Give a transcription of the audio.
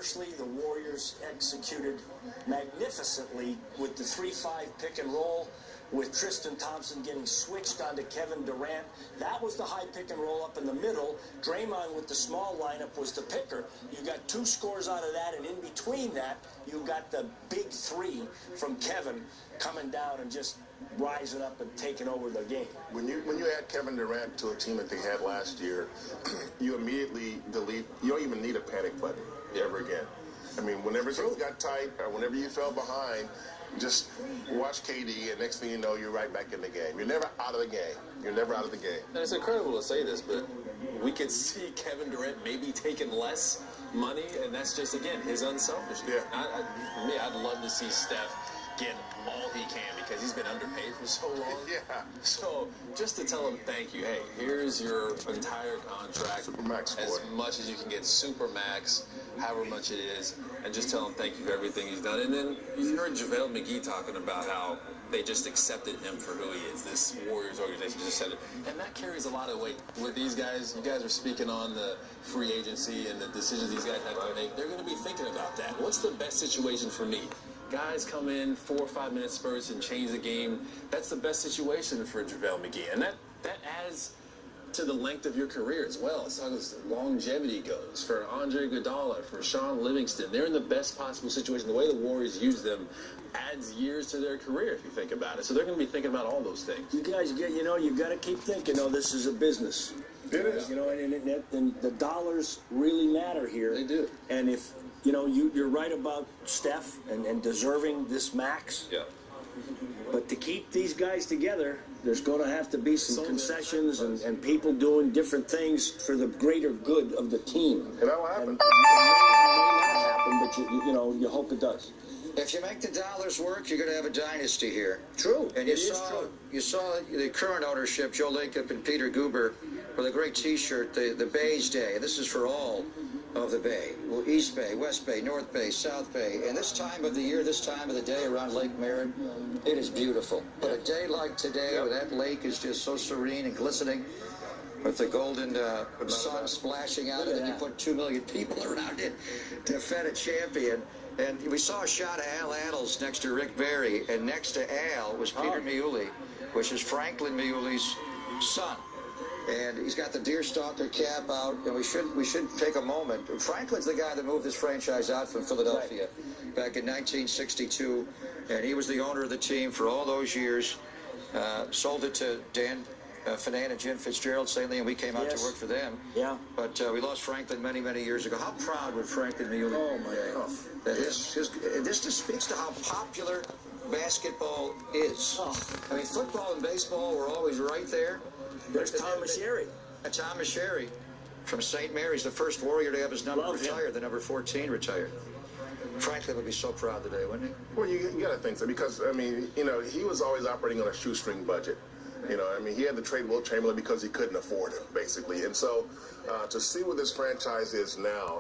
Conversely, the Warriors executed magnificently with the 3-5 pick and roll, with Tristan Thompson getting switched onto Kevin Durant. That was the high pick and roll up in the middle. Draymond with the small lineup was the picker. You got 2 scores out of that, and in between that, you got the big 3 from Kevin coming down and just rising up and taking over the game. When you add Kevin Durant to a team that they had last year, you immediately delete. You don't even need a panic button ever again. I mean, whenever things got tight or whenever you fell behind, just watch KD, and next thing you know, you're right back in the game. You're never out of the game. You're never out of the game. And it's incredible to say this, but we could see Kevin Durant maybe taking less money, and that's just, again, his unselfishness. Yeah. For me, I'd love to see Steph get all he can because he's been underpaid for so long. Yeah. So just to tell him thank you, hey, here's your entire contract. Supermax as much as you can get, Supermax, however much it is, and just tell him thank you for everything he's done. And then you heard JaVale McGee talking about how they just accepted him for who he is. This Warriors organization just said it. And that carries a lot of weight with these guys. You guys are speaking on the free agency and the decisions these guys have to make. They're going to be thinking about that. What's the best situation for me? Guys come in 4 or 5 minute spurts and change the game. That's the best situation for JaVale McGee. And that adds to the length of your career as well. As long as longevity goes. For Andre Iguodala, for Sean Livingston, they're in the best possible situation. The way the Warriors use them adds years to their career, if you think about it. So they're going to be thinking about all those things. You guys get, you got to keep thinking, this is a business. It is. And the dollars really matter here. They do. And if, you're right about Steph and deserving this max. Yeah. But to keep these guys together, there's going to have to be some concessions and people doing different things for the greater good of the team. And that'll happen. And it may not happen, but you hope it does. If you make the dollars work, you're going to have a dynasty here. True. And you saw the current ownership, Joe Lacob and Peter Guber, with a great T-shirt, the Bay's Day. This is for all of the Bay. Well, East Bay, West Bay, North Bay, South Bay. And this time of the year, this time of the day around Lake Merritt, it is beautiful. But a day like today, where that lake is just so serene and glistening, with the golden sun splashing out, and then you put 2 million people around it to fed a champion. And we saw a shot of Al Addles next to Rick Barry, and next to Al was Peter Muley, which is Franklin Muley's son. And he's got the deerstalker cap out, and we should take a moment. Franklin's the guy that moved this franchise out from Philadelphia back in 1962, and he was the owner of the team for all those years. Sold it to Dan Finan and Jim Fitzgerald, St. and we came out to work for them. Yeah. But we lost Franklin many, many years ago. How proud would Franklin Muley be? Oh, my God. That this just speaks to how popular basketball is. I mean, football and baseball were always right there. There's Thomas Sherry. Thomas Sherry from St. Mary's, the first Warrior to have his number retired, the number 14 retired. Franklin would be so proud today, wouldn't he? Well, you got to think so because, he was always operating on a shoestring budget. He had to trade Will Chamberlain because he couldn't afford him, basically. And so to see what this franchise is now,